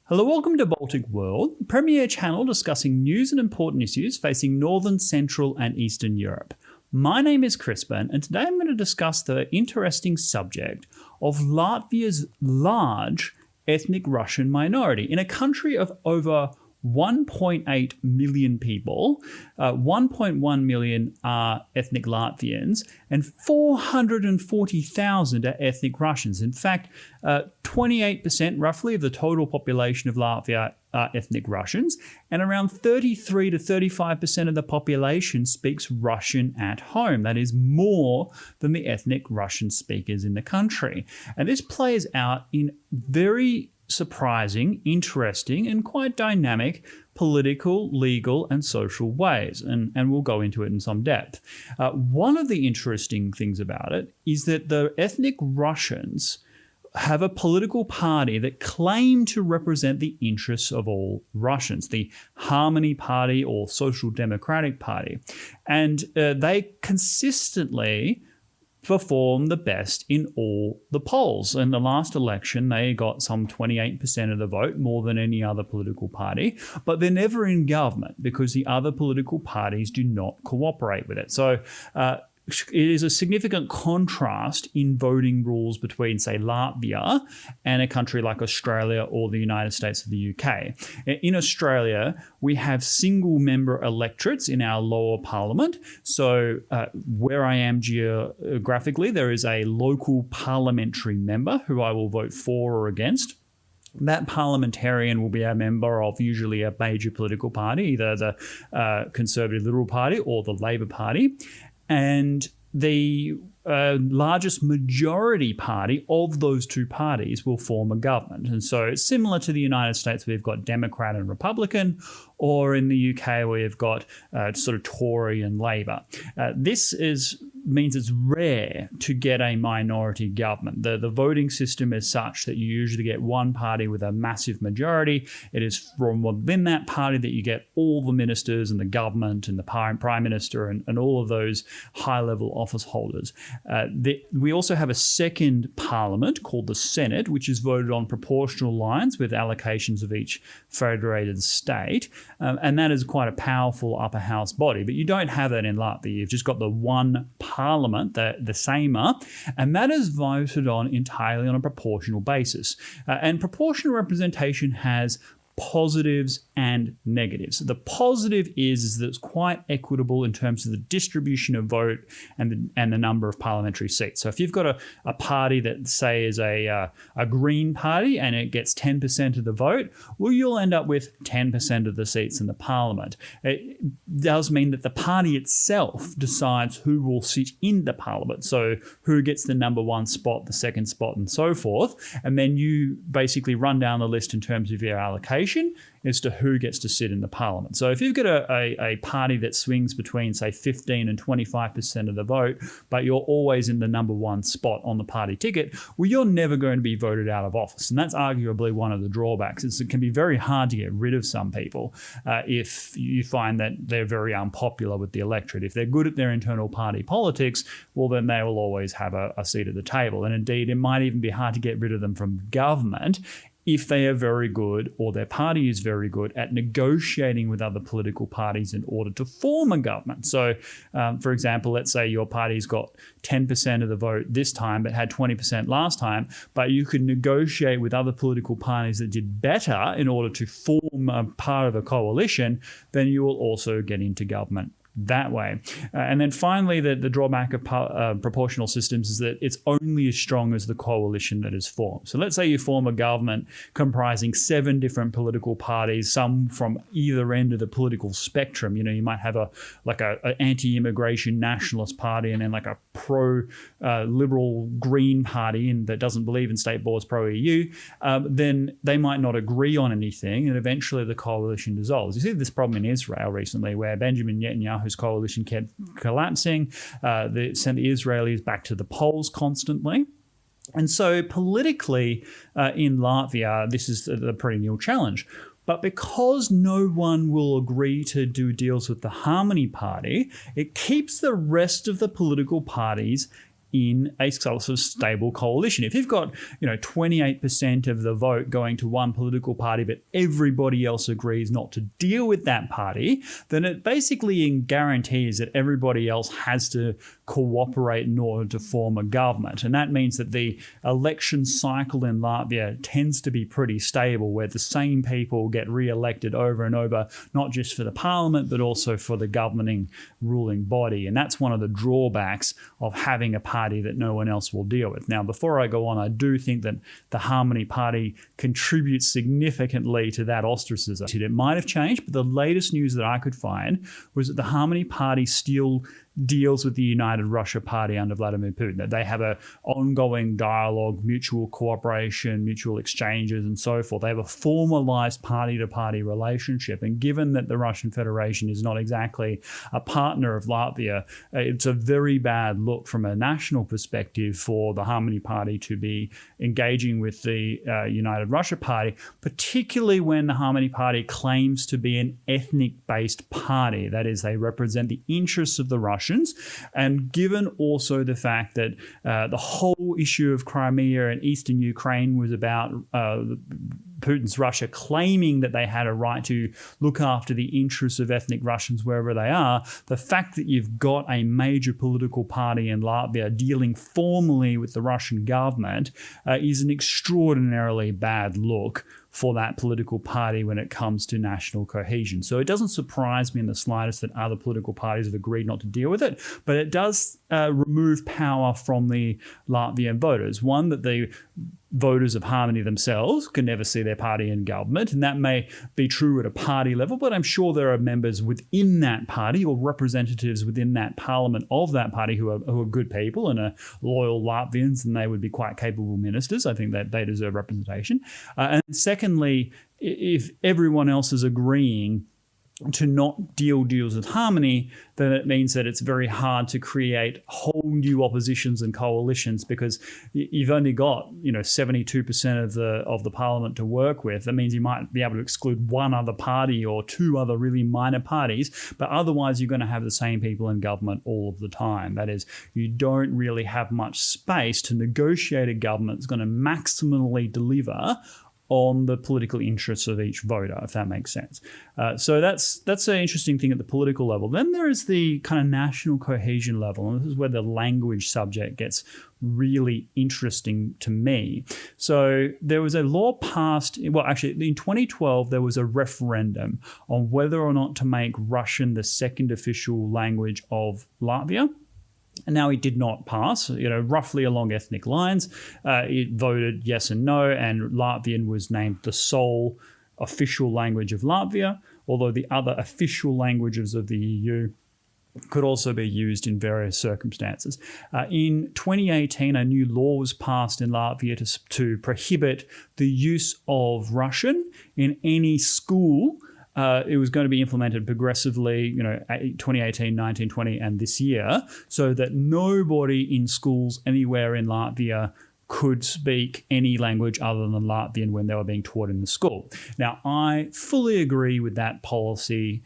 Hello, welcome to Baltic World, the premier channel discussing news and important issues facing Northern, Central and Eastern Europe. My name is Crispin, and today I'm going to discuss the interesting subject of Latvia's large ethnic Russian minority. In a country of over 1.8 million people, 1.1 million are ethnic Latvians, and 440,000 are ethnic Russians. In fact, 28% roughly of the total population of Latvia are ethnic Russians, and around 33 to 35% of the population speaks Russian at home. That is more than the ethnic Russian speakers in the country. And this plays out in very surprising, interesting, and quite dynamic political, legal, and social ways. And we'll go into it in some depth. One of the interesting things about it is that the ethnic Russians have a political party that claim to represent the interests of all Russians, the Harmony Party or Social Democratic Party. And they consistently perform the best in all the polls. In the last election, they got some 28% of the vote, more than any other political party, but they're never in government because the other political parties do not cooperate with it. So it is a significant contrast in voting rules between, say, Latvia and a country like Australia or the United States or the UK. In Australia, we have single-member electorates in our lower parliament. So where I am geographically, there is a local parliamentary member who I will vote for or against. That parliamentarian will be a member of usually a major political party, either the Conservative Liberal Party or the Labor Party. And the largest majority party of those two parties will form a government. And so it's similar to the United States, where we've got Democrat and Republican, or in the UK, where you've got sort of Tory and Labour. This means it's rare to get a minority government. The voting system is such that you usually get one party with a massive majority. It is from within that party that you get all the ministers and the government and the prime minister and all of those high-level office holders. We also have a second parliament called the Senate, which is voted on proportional lines with allocations of each federated state. And that is quite a powerful upper house body. But you don't have that in Latvia. You've just got the one parliament, the Seima, and that is voted on entirely on a proportional basis. And proportional representation has positives and negatives. The positive is that it's quite equitable in terms of the distribution of vote and the number of parliamentary seats. So if you've got a party that, say, is a Green Party and it gets 10% of the vote, well, you'll end up with 10% of the seats in the parliament. It does mean that the party itself decides who will sit in the parliament. So who gets the number one spot, the second spot, and so forth. And then you basically run down the list in terms of your allocation as to who gets to sit in the parliament. So if you've got a party that swings between, say, 15 and 25% of the vote, but you're always in the number one spot on the party ticket, well, you're never going to be voted out of office. And that's arguably one of the drawbacks. It can be very hard to get rid of some people if you find that they're very unpopular with the electorate. If they're good at their internal party politics, well, then they will always have a seat at the table. And indeed, it might even be hard to get rid of them from government if they are very good, or their party is very good at negotiating with other political parties in order to form a government. So, for example, let's say your party's got 10% of the vote this time, but had 20% last time, but you could negotiate with other political parties that did better in order to form a part of a coalition, then you will also get into government that way. And then finally, the drawback of proportional systems is that it's only as strong as the coalition that is formed. So let's say you form a government comprising 7 different political parties, some from either end of the political spectrum. You know, you might have an anti-immigration nationalist party and then like a pro-liberal Green Party that doesn't believe in state borders, pro-EU. Then they might not agree on anything, and eventually the coalition dissolves. You see this problem in Israel recently, where Benjamin Netanyahu's coalition kept collapsing. They sent the Israelis back to the polls constantly. And so politically in Latvia, this is a perennial challenge. But because no one will agree to do deals with the Harmony Party, it keeps the rest of the political parties in a sort of stable coalition. If you've got 28% of the vote going to one political party, but everybody else agrees not to deal with that party, then it basically guarantees that everybody else has to cooperate in order to form a government. And that means that the election cycle in Latvia tends to be pretty stable, where the same people get re-elected over and over, not just for the parliament, but also for the governing ruling body. And that's one of the drawbacks of having a party that no one else will deal with. Now, before I go on, I do think that the Harmony Party contributes significantly to that ostracism. It might have changed, but the latest news that I could find was that the Harmony Party still deals with the United Russia Party under Vladimir Putin, that they have an ongoing dialogue, mutual cooperation, mutual exchanges, and so forth. They have a formalized party-to-party relationship. And given that the Russian Federation is not exactly a partner of Latvia, it's a very bad look from a national perspective for the Harmony Party to be engaging with the United Russia Party, particularly when the Harmony Party claims to be an ethnic-based party. That is, they represent the interests of the Russians. And given also the fact that the whole issue of Crimea and eastern Ukraine was about Putin's Russia claiming that they had a right to look after the interests of ethnic Russians wherever they are, the fact that you've got a major political party in Latvia dealing formally with the Russian government is an extraordinarily bad look for that political party when it comes to national cohesion. So it doesn't surprise me in the slightest that other political parties have agreed not to deal with it, but it does remove power from the Latvian voters. One, that the voters of Harmony themselves can never see their party in government, and that may be true at a party level, but I'm sure there are members within that party or representatives within that parliament of that party who are good people and are loyal Latvians, and they would be quite capable ministers. I think that they deserve representation. And secondly, if everyone else is agreeing to not deals with Harmony, then it means that it's very hard to create whole new oppositions and coalitions, because you've only got 72% of the parliament to work with. That means you might be able to exclude one other party or two other really minor parties, but otherwise you're going to have the same people in government all of the time. That is, you don't really have much space to negotiate a government that's going to maximally deliver on the political interests of each voter, if that makes sense. So that's an interesting thing at the political level. Then there is the kind of national cohesion level, and this is where the language subject gets really interesting to me. So there was a law passed, well, actually in 2012, there was a referendum on whether or not to make Russian the second official language of Latvia. And now it did not pass, roughly along ethnic lines. It voted yes and no, and Latvian was named the sole official language of Latvia, although the other official languages of the EU could also be used in various circumstances. In 2018, a new law was passed in Latvia to prohibit the use of Russian in any school. It was going to be implemented progressively, 2018, 19, 20, and this year, so that nobody in schools anywhere in Latvia could speak any language other than Latvian when they were being taught in the school. Now, I fully agree with that policy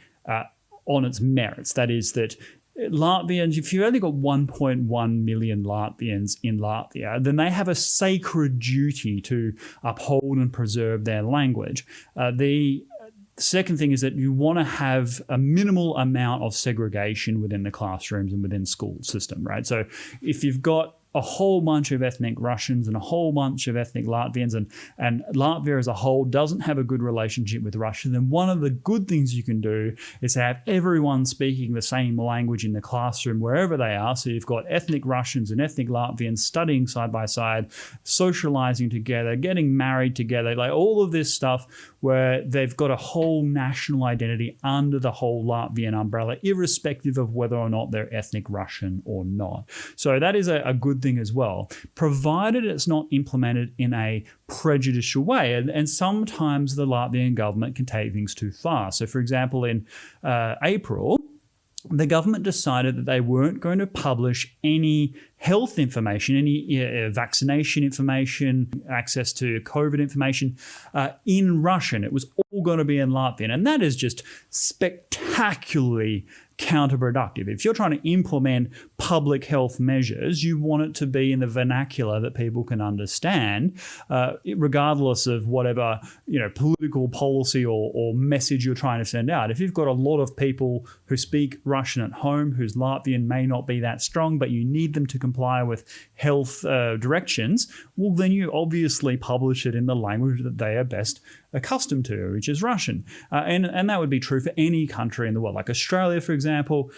on its merits. That is that Latvians, if you've only got 1.1 million Latvians in Latvia, then they have a sacred duty to uphold and preserve their language. The second thing is that you want to have a minimal amount of segregation within the classrooms and within school system, right? So if you've got a whole bunch of ethnic Russians and a whole bunch of ethnic Latvians, and Latvia as a whole doesn't have a good relationship with Russia, then one of the good things you can do is to have everyone speaking the same language in the classroom wherever they are. So you've got ethnic Russians and ethnic Latvians studying side by side, socializing together, getting married together, like all of this stuff where they've got a whole national identity under the whole Latvian umbrella, irrespective of whether or not they're ethnic Russian or not. So that is a good thing as well, provided it's not implemented in a prejudicial way. And sometimes the Latvian government can take things too far. So, for example, in April, the government decided that they weren't going to publish any health information, any vaccination information, access to COVID information in Russian. It was all going to be in Latvian. And that is just spectacularly counterproductive. If you're trying to implement public health measures, you want it to be in the vernacular that people can understand, regardless of whatever political policy or message you're trying to send out. If you've got a lot of people who speak Russian at home, whose Latvian may not be that strong, but you need them to comply with health directions, well, then you obviously publish it in the language that they are best accustomed to, which is Russian. And that would be true for any country in the world. Like Australia, for example,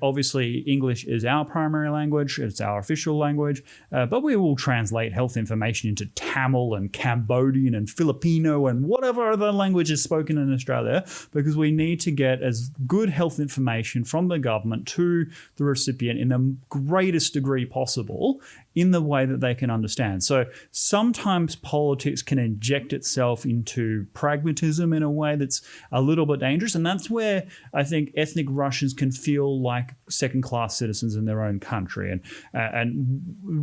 obviously English is our primary language, it's our official language, but we will translate health information into Tamil and Cambodian and Filipino and whatever other language is spoken in Australia, because we need to get as good health information from the government to the recipient in the greatest degree possible in the way that they can understand. So sometimes politics can inject itself into pragmatism in a way that's a little bit dangerous. And that's where I think ethnic Russians can feel like second-class citizens in their own country. And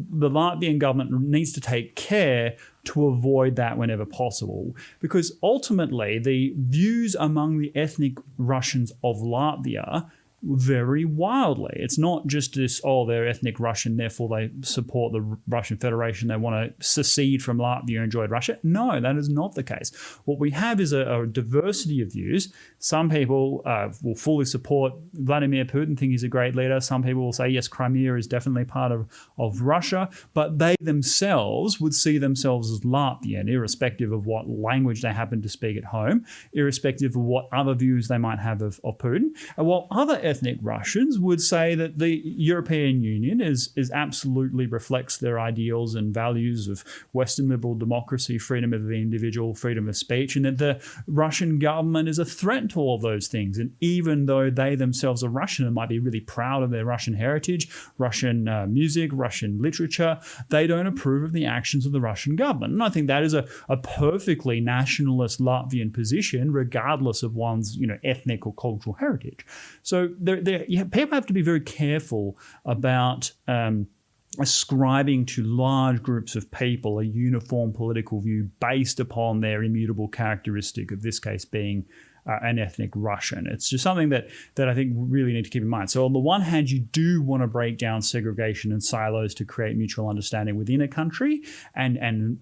the Latvian government needs to take care to avoid that whenever possible, because ultimately the views among the ethnic Russians of Latvia very wildly. It's not just this, they're ethnic Russian, therefore they support the Russian Federation, they want to secede from Latvia and join Russia. No, that is not the case. What we have is a diversity of views. Some people will fully support Vladimir Putin, think he's a great leader. Some people will say, yes, Crimea is definitely part of Russia, but they themselves would see themselves as Latvian, irrespective of what language they happen to speak at home, irrespective of what other views they might have of Putin. And while other ethnic Russians would say that the European Union is absolutely reflects their ideals and values of Western liberal democracy, freedom of the individual, freedom of speech, and that the Russian government is a threat to all of those things. And even though they themselves are Russian and might be really proud of their Russian heritage, Russian music, Russian literature, they don't approve of the actions of the Russian government. And I think that is a perfectly nationalist Latvian position, regardless of one's ethnic or cultural heritage. So people have to be very careful about ascribing to large groups of people a uniform political view based upon their immutable characteristic, of this case being an ethnic Russian. It's just something that I think we really need to keep in mind. So on the one hand, you do want to break down segregation and silos to create mutual understanding within a country, and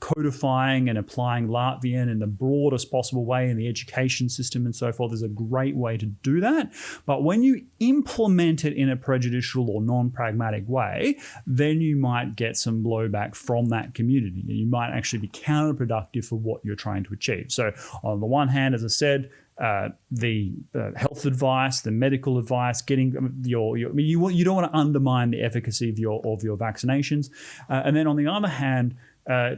codifying and applying Latvian in the broadest possible way in the education system and so forth is a great way to do that. But when you implement it in a prejudicial or non-pragmatic way, then you might get some blowback from that community. You might actually be counterproductive for what you're trying to achieve. So on the one hand, as I said, the health advice, the medical advice, getting you don't want to undermine the efficacy of your vaccinations, and then on the other hand,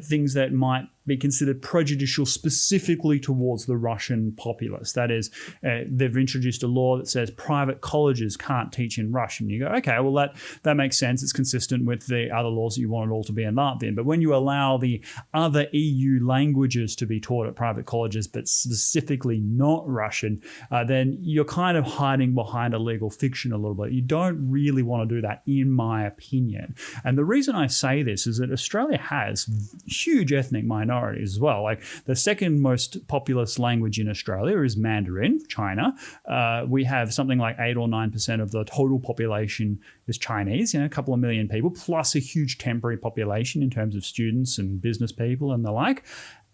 things that might be considered prejudicial specifically towards the Russian populace. That is, they've introduced a law that says private colleges can't teach in Russian. You go, okay, well, that makes sense. It's consistent with the other laws that you want it all to be in Latvian. But when you allow the other EU languages to be taught at private colleges, but specifically not Russian, then you're kind of hiding behind a legal fiction a little bit. You don't really want to do that, in my opinion. And the reason I say this is that Australia has huge ethnic minorities as well. Like the second most populous language in Australia is Mandarin, China. We have something like 8 or 9% of the total population is Chinese, a couple of million people, plus a huge temporary population in terms of students and business people and the like.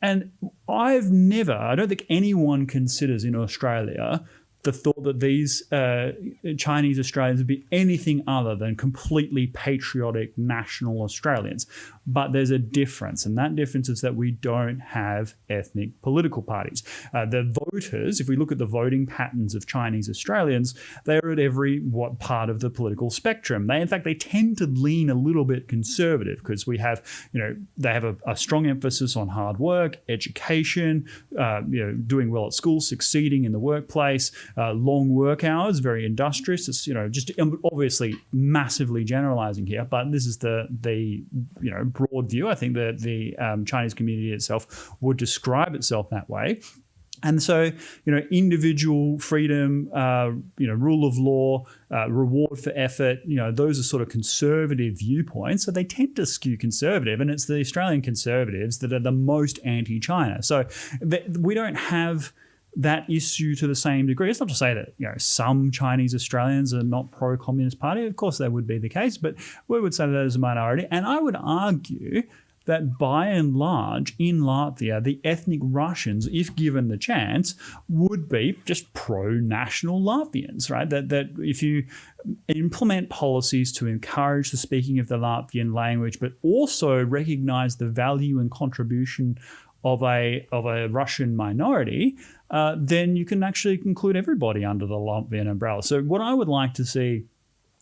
And I don't think anyone considers in Australia the thought that these Chinese Australians would be anything other than completely patriotic national Australians. But there's a difference, and that difference is that we don't have ethnic political parties. The voters, if we look at the voting patterns of Chinese Australians, they're at every part of the political spectrum. They tend to lean a little bit conservative, because we have, they have a strong emphasis on hard work, education, doing well at school, succeeding in the workplace, long work hours, very industrious. It's, just obviously massively generalizing here, but this is the broad view. I think that the Chinese community itself would describe itself that way. And so, individual freedom, rule of law, reward for effort, those are sort of conservative viewpoints. So they tend to skew conservative, and it's the Australian conservatives that are the most anti-China. So we don't have that issue to the same degree. It's not to say that some Chinese Australians are not pro-Communist Party. Of course, that would be the case, but we would say that as a minority. And I would argue that by and large in Latvia, the ethnic Russians, if given the chance, would be just pro-national Latvians, right? That if you implement policies to encourage the speaking of the Latvian language, but also recognize the value and contribution of a Russian minority, then you can actually include everybody under the Latvian umbrella. So what I would like to see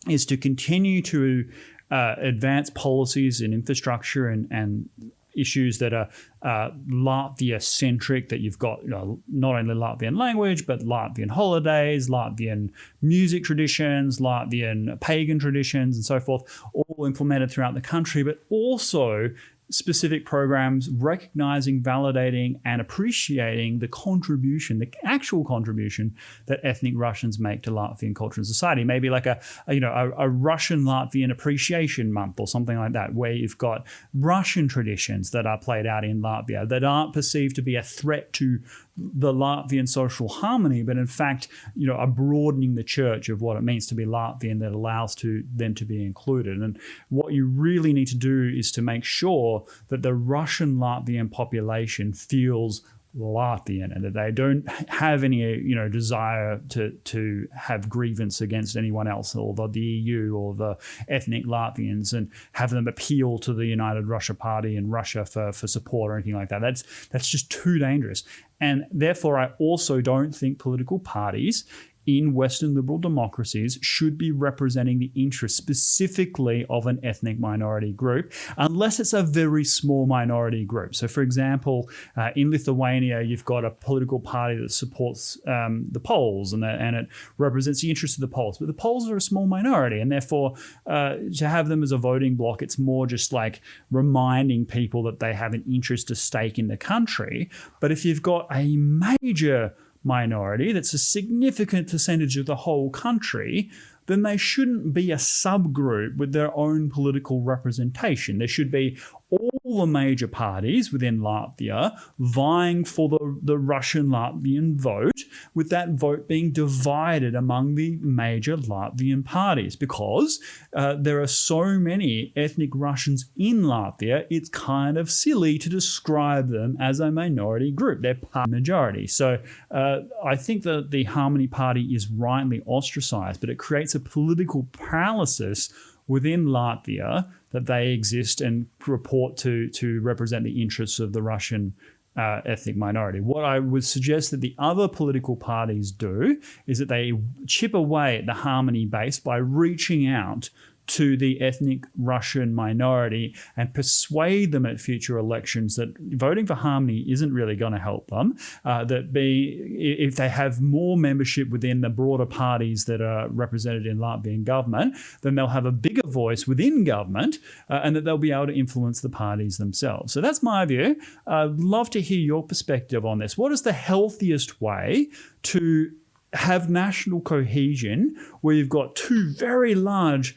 is to continue to advance policies in infrastructure and issues that are Latvia-centric, that you've got not only Latvian language, but Latvian holidays, Latvian music traditions, Latvian pagan traditions, and so forth, all implemented throughout the country, but also specific programs recognizing, validating, and appreciating the contribution, the actual contribution that ethnic Russians make to Latvian culture and society. Maybe like a Russian Latvian Appreciation Month or something like that, where you've got Russian traditions that are played out in Latvia that aren't perceived to be a threat to the Latvian social harmony, but in fact, are broadening the church of what it means to be Latvian, that allows them to be included. And what you really need to do is to make sure that the Russian Latvian population feels Latvian and that they don't have any desire to have grievance against anyone else or the EU or the ethnic Latvians and have them appeal to the United Russia Party in Russia for support or anything like that. That's just too dangerous. And therefore, I also don't think political parties in Western liberal democracies should be representing the interests specifically of an ethnic minority group, unless it's a very small minority group. So, for example, in Lithuania, you've got a political party that supports the Poles, and it represents the interests of the Poles. But the Poles are a small minority, and therefore, to have them as a voting bloc, it's more just like reminding people that they have an interest, a stake in the country. But if you've got a major minority that's a significant percentage of the whole country, then they shouldn't be a subgroup with their own political representation. There should be all the major parties within Latvia vying for the Russian Latvian vote, with that vote being divided among the major Latvian parties. Because there are so many ethnic Russians in Latvia, it's kind of silly to describe them as a minority group. They're part majority. So I think that the Harmony Party is rightly ostracized, but it creates a political paralysis within Latvia that they exist and report to represent the interests of the Russian ethnic minority. What I would suggest that the other political parties do is that they chip away at the Harmony base by reaching out to the ethnic Russian minority and persuade them at future elections that voting for Harmony isn't really going to help them. If they have more membership within the broader parties that are represented in Latvian government, then they'll have a bigger voice within government, and that they'll be able to influence the parties themselves. So that's my view. I'd love to hear your perspective on this. What is the healthiest way to have national cohesion where you've got two very large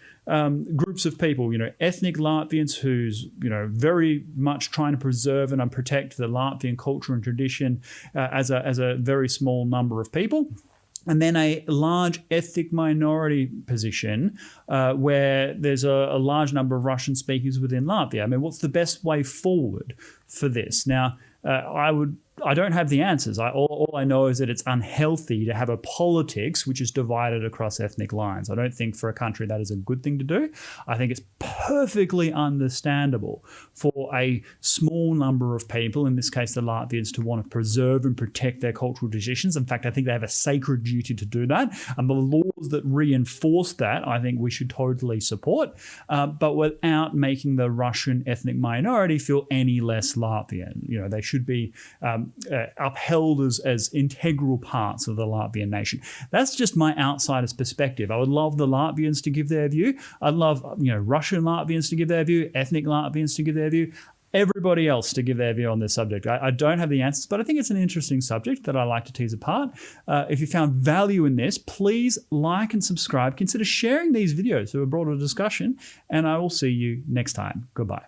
groups of people, ethnic Latvians who's, very much trying to preserve and protect the Latvian culture and tradition as a very small number of people. And then a large ethnic minority position where there's a large number of Russian speakers within Latvia. I mean, what's the best way forward for this? Now, I don't have the answers. All I know is that it's unhealthy to have a politics which is divided across ethnic lines. I don't think for a country that is a good thing to do. I think it's perfectly understandable for a small number of people, in this case the Latvians, to want to preserve and protect their cultural traditions. In fact, I think they have a sacred duty to do that. And the laws that reinforce that, I think we should totally support, but without making the Russian ethnic minority feel any less Latvian. They should be upheld as integral parts of the Latvian nation. That's just my outsider's perspective. I would love the Latvians to give their view. I'd love Russian Latvians to give their view, ethnic Latvians to give their view, everybody else to give their view on this subject. I don't have the answers, but I think it's an interesting subject that I like to tease apart. If you found value in this, please like and subscribe. Consider sharing these videos to a broader discussion, and I will see you next time. Goodbye.